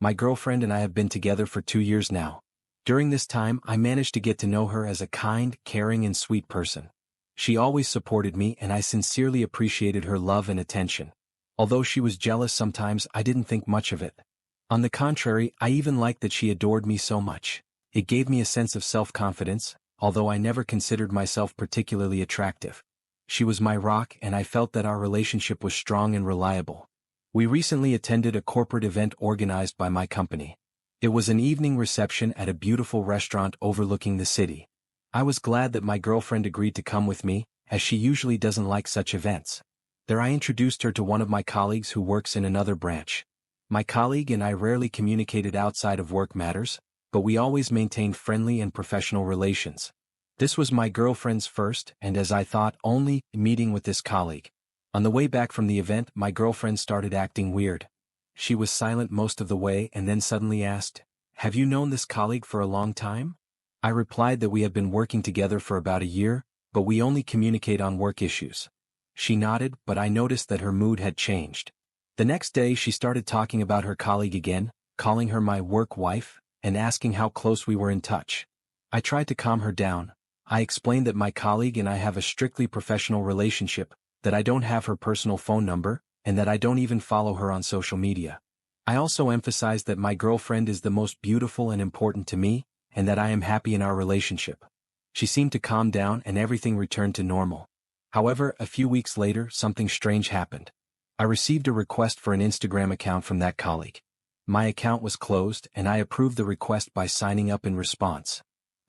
My girlfriend and I have been together for 2 years now. During this time, I managed to get to know her as a kind, caring and sweet person. She always supported me and I sincerely appreciated her love and attention. Although she was jealous sometimes, I didn't think much of it. On the contrary, I even liked that she adored me so much. It gave me a sense of self-confidence, although I never considered myself particularly attractive. She was my rock and I felt that our relationship was strong and reliable. We recently attended a corporate event organized by my company. It was an evening reception at a beautiful restaurant overlooking the city. I was glad that my girlfriend agreed to come with me, as she usually doesn't like such events. There I introduced her to one of my colleagues who works in another branch. My colleague and I rarely communicated outside of work matters, but we always maintained friendly and professional relations. This was my girlfriend's first, and as I thought, only, meeting with this colleague. On the way back from the event, my girlfriend started acting weird. She was silent most of the way and then suddenly asked, "Have you known this colleague for a long time?" I replied that we have been working together for about a year, but we only communicate on work issues. She nodded, but I noticed that her mood had changed. The next day she started talking about her colleague again, calling her my work wife, and asking how close we were in touch. I tried to calm her down. I explained that my colleague and I have a strictly professional relationship, that I don't have her personal phone number, and that I don't even follow her on social media. I also emphasized that my girlfriend is the most beautiful and important to me, and that I am happy in our relationship. She seemed to calm down and everything returned to normal. However, a few weeks later, something strange happened. I received a request for an Instagram account from that colleague. My account was closed and I approved the request by signing up in response.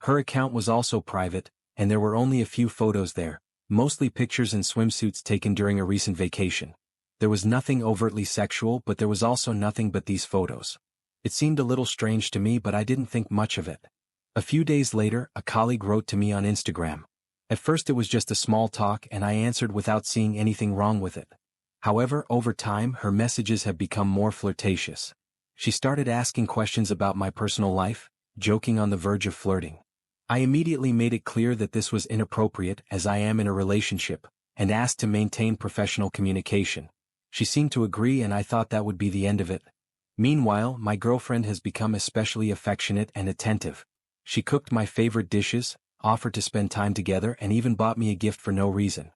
Her account was also private, and there were only a few photos there, mostly pictures in swimsuits taken during a recent vacation. There was nothing overtly sexual, but there was also nothing but these photos. It seemed a little strange to me, but I didn't think much of it. A few days later, a colleague wrote to me on Instagram. At first it was just a small talk and I answered without seeing anything wrong with it. However, over time, her messages have become more flirtatious. She started asking questions about my personal life, joking on the verge of flirting. I immediately made it clear that this was inappropriate as I am in a relationship, and asked to maintain professional communication. She seemed to agree and I thought that would be the end of it. Meanwhile, my girlfriend has become especially affectionate and attentive. She cooked my favorite dishes, offered to spend time together and even bought me a gift for no reason.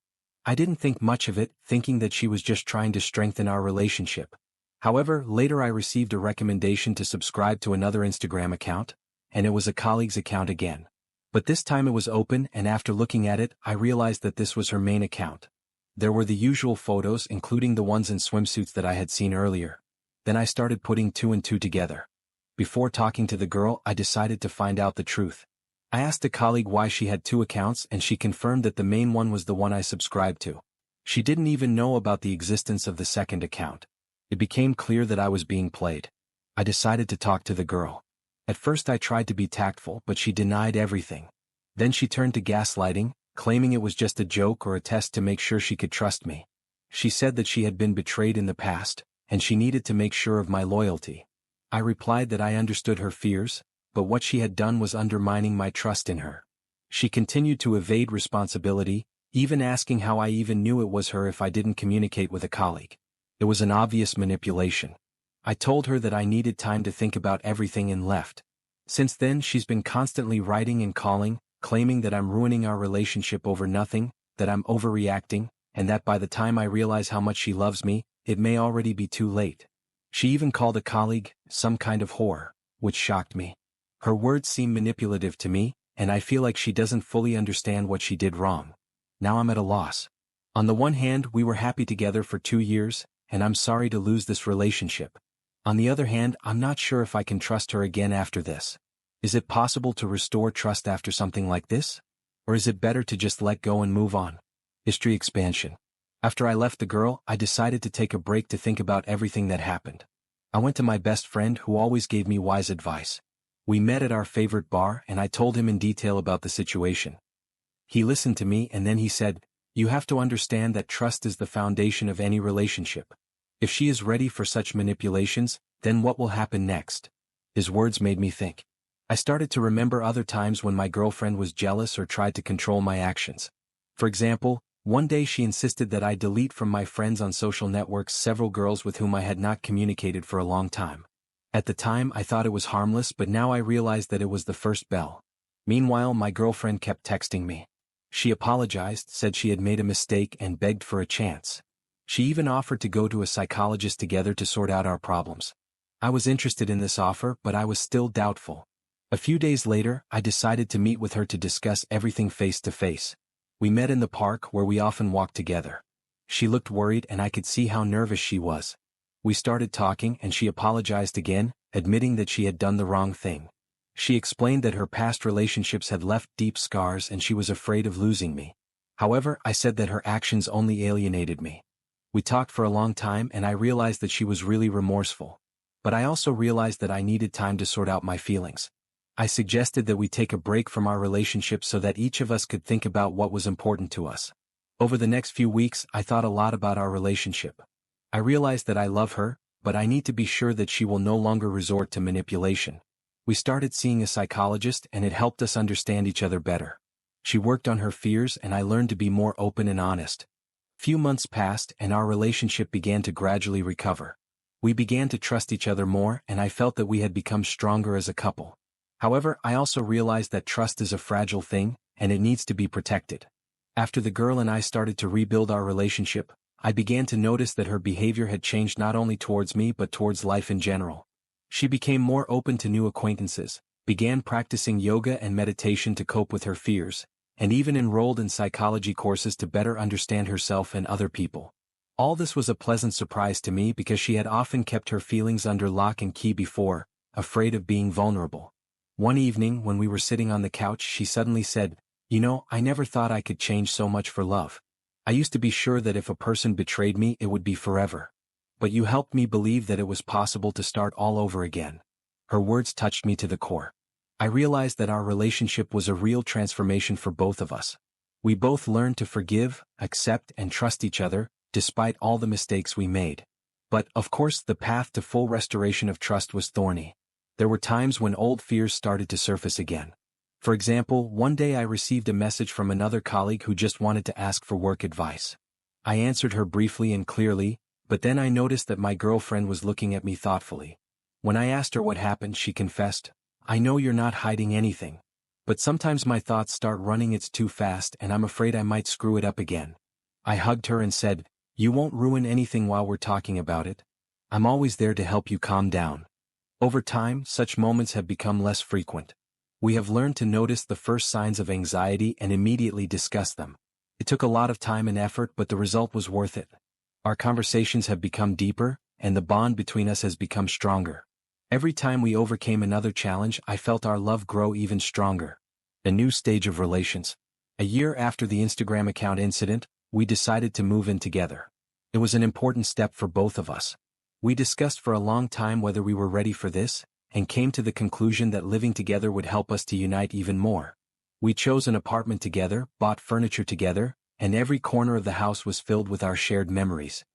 I didn't think much of it, thinking that she was just trying to strengthen our relationship. However, later I received a recommendation to subscribe to another Instagram account, and it was a colleague's account again. But this time it was open and after looking at it, I realized that this was her main account. There were the usual photos, including the ones in swimsuits that I had seen earlier. Then I started putting two and two together. Before talking to the girl, I decided to find out the truth. I asked a colleague why she had two accounts and she confirmed that the main one was the one I subscribed to. She didn't even know about the existence of the second account. It became clear that I was being played. I decided to talk to the girl. At first I tried to be tactful, but she denied everything. Then she turned to gaslighting, claiming it was just a joke or a test to make sure she could trust me. She said that she had been betrayed in the past, and she needed to make sure of my loyalty. I replied that I understood her fears, but what she had done was undermining my trust in her. She continued to evade responsibility, even asking how I even knew it was her if I didn't communicate with a colleague. It was an obvious manipulation. I told her that I needed time to think about everything and left. Since then she's been constantly writing and calling, claiming that I'm ruining our relationship over nothing, that I'm overreacting, and that by the time I realize how much she loves me, it may already be too late. She even called a colleague some kind of whore, which shocked me. Her words seem manipulative to me, and I feel like she doesn't fully understand what she did wrong. Now I'm at a loss. On the one hand, we were happy together for 2 years, and I'm sorry to lose this relationship. On the other hand, I'm not sure if I can trust her again after this. Is it possible to restore trust after something like this? Or is it better to just let go and move on? History expansion. After I left the girl, I decided to take a break to think about everything that happened. I went to my best friend who always gave me wise advice. We met at our favorite bar and I told him in detail about the situation. He listened to me and then he said, "You have to understand that trust is the foundation of any relationship. If she is ready for such manipulations, then what will happen next?" His words made me think. I started to remember other times when my girlfriend was jealous or tried to control my actions. For example, one day she insisted that I delete from my friends on social networks several girls with whom I had not communicated for a long time. At the time I thought it was harmless, but now I realized that it was the first bell. Meanwhile, my girlfriend kept texting me. She apologized, said she had made a mistake, and begged for a chance. She even offered to go to a psychologist together to sort out our problems. I was interested in this offer, but I was still doubtful. A few days later, I decided to meet with her to discuss everything face to face. We met in the park where we often walked together. She looked worried and I could see how nervous she was. We started talking and she apologized again, admitting that she had done the wrong thing. She explained that her past relationships had left deep scars and she was afraid of losing me. However, I said that her actions only alienated me. We talked for a long time and I realized that she was really remorseful. But I also realized that I needed time to sort out my feelings. I suggested that we take a break from our relationship so that each of us could think about what was important to us. Over the next few weeks, I thought a lot about our relationship. I realized that I love her, but I need to be sure that she will no longer resort to manipulation. We started seeing a psychologist and it helped us understand each other better. She worked on her fears and I learned to be more open and honest. Few months passed and our relationship began to gradually recover. We began to trust each other more and I felt that we had become stronger as a couple. However, I also realized that trust is a fragile thing and it needs to be protected. After the girl and I started to rebuild our relationship, I began to notice that her behavior had changed not only towards me but towards life in general. She became more open to new acquaintances, began practicing yoga and meditation to cope with her fears, and even enrolled in psychology courses to better understand herself and other people. All this was a pleasant surprise to me because she had often kept her feelings under lock and key before, afraid of being vulnerable. One evening when we were sitting on the couch, she suddenly said, "You know, I never thought I could change so much for love. I used to be sure that if a person betrayed me it would be forever. But you helped me believe that it was possible to start all over again." Her words touched me to the core. I realized that our relationship was a real transformation for both of us. We both learned to forgive, accept, and trust each other, despite all the mistakes we made. But, of course, the path to full restoration of trust was thorny. There were times when old fears started to surface again. For example, one day I received a message from another colleague who just wanted to ask for work advice. I answered her briefly and clearly, but then I noticed that my girlfriend was looking at me thoughtfully. When I asked her what happened, she confessed, "I know you're not hiding anything. But sometimes my thoughts start running it's too fast and I'm afraid I might screw it up again." I hugged her and said, "You won't ruin anything while we're talking about it. I'm always there to help you calm down." Over time, such moments have become less frequent. We have learned to notice the first signs of anxiety and immediately discuss them. It took a lot of time and effort, but the result was worth it. Our conversations have become deeper, and the bond between us has become stronger. Every time we overcame another challenge, I felt our love grow even stronger. A new stage of relations. A year after the Instagram account incident, we decided to move in together. It was an important step for both of us. We discussed for a long time whether we were ready for this, and came to the conclusion that living together would help us to unite even more. We chose an apartment together, bought furniture together, and every corner of the house was filled with our shared memories.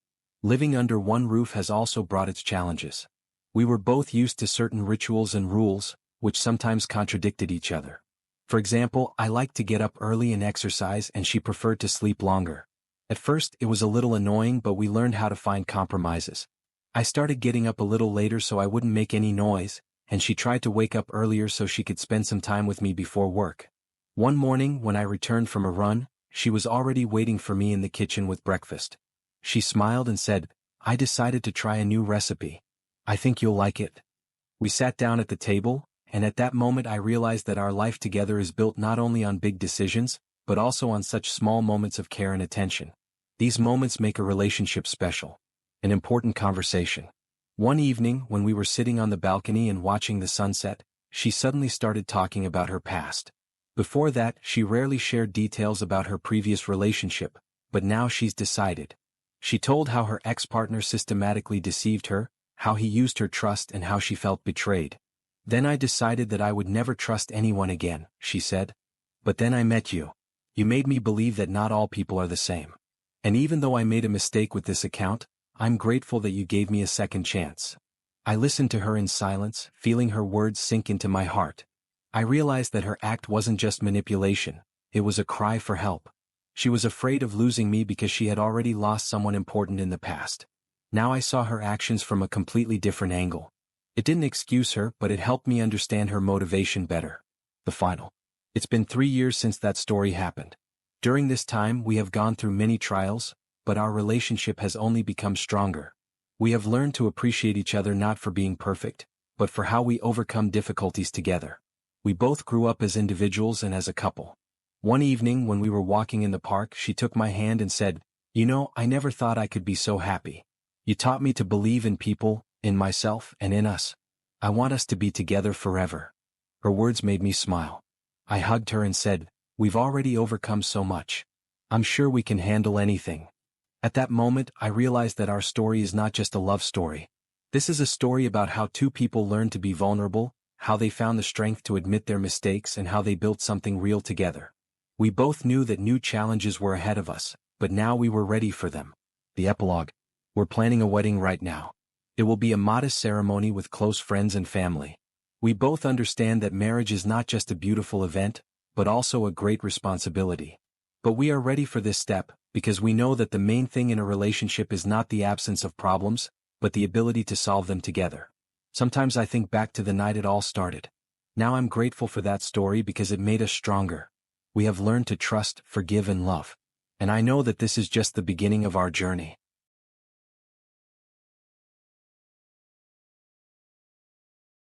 Living under one roof has also brought its challenges. We were both used to certain rituals and rules, which sometimes contradicted each other. For example, I liked to get up early and exercise and she preferred to sleep longer. At first, it was a little annoying, but we learned how to find compromises. I started getting up a little later so I wouldn't make any noise, and she tried to wake up earlier so she could spend some time with me before work. One morning when I returned from a run, she was already waiting for me in the kitchen with breakfast. She smiled and said, "I decided to try a new recipe. I think you'll like it." We sat down at the table, and at that moment I realized that our life together is built not only on big decisions, but also on such small moments of care and attention. These moments make a relationship special. An important conversation. One evening when we were sitting on the balcony and watching the sunset, she suddenly started talking about her past. Before that, she rarely shared details about her previous relationship, but now she's decided. She told how her ex-partner systematically deceived her, how he used her trust and how she felt betrayed. "Then I decided that I would never trust anyone again," she said. "But then I met you. You made me believe that not all people are the same. And even though I made a mistake with this account, I'm grateful that you gave me a second chance." I listened to her in silence, feeling her words sink into my heart. I realized that her act wasn't just manipulation, it was a cry for help. She was afraid of losing me because she had already lost someone important in the past. Now I saw her actions from a completely different angle. It didn't excuse her, but it helped me understand her motivation better. The final. It's been 3 years since that story happened. During this time we have gone through many trials, but our relationship has only become stronger. We have learned to appreciate each other not for being perfect, but for how we overcome difficulties together. We both grew up as individuals and as a couple. One evening when we were walking in the park, she took my hand and said, "You know, I never thought I could be so happy. You taught me to believe in people, in myself, and in us. I want us to be together forever." Her words made me smile. I hugged her and said, "We've already overcome so much. I'm sure we can handle anything." At that moment, I realized that our story is not just a love story. This is a story about how two people learned to be vulnerable, how they found the strength to admit their mistakes, and how they built something real together. We both knew that new challenges were ahead of us, but now we were ready for them. The epilogue. We're planning a wedding right now. It will be a modest ceremony with close friends and family. We both understand that marriage is not just a beautiful event, but also a great responsibility. But we are ready for this step, because we know that the main thing in a relationship is not the absence of problems, but the ability to solve them together. Sometimes I think back to the night it all started. Now I'm grateful for that story because it made us stronger. We have learned to trust, forgive, and love. And I know that this is just the beginning of our journey.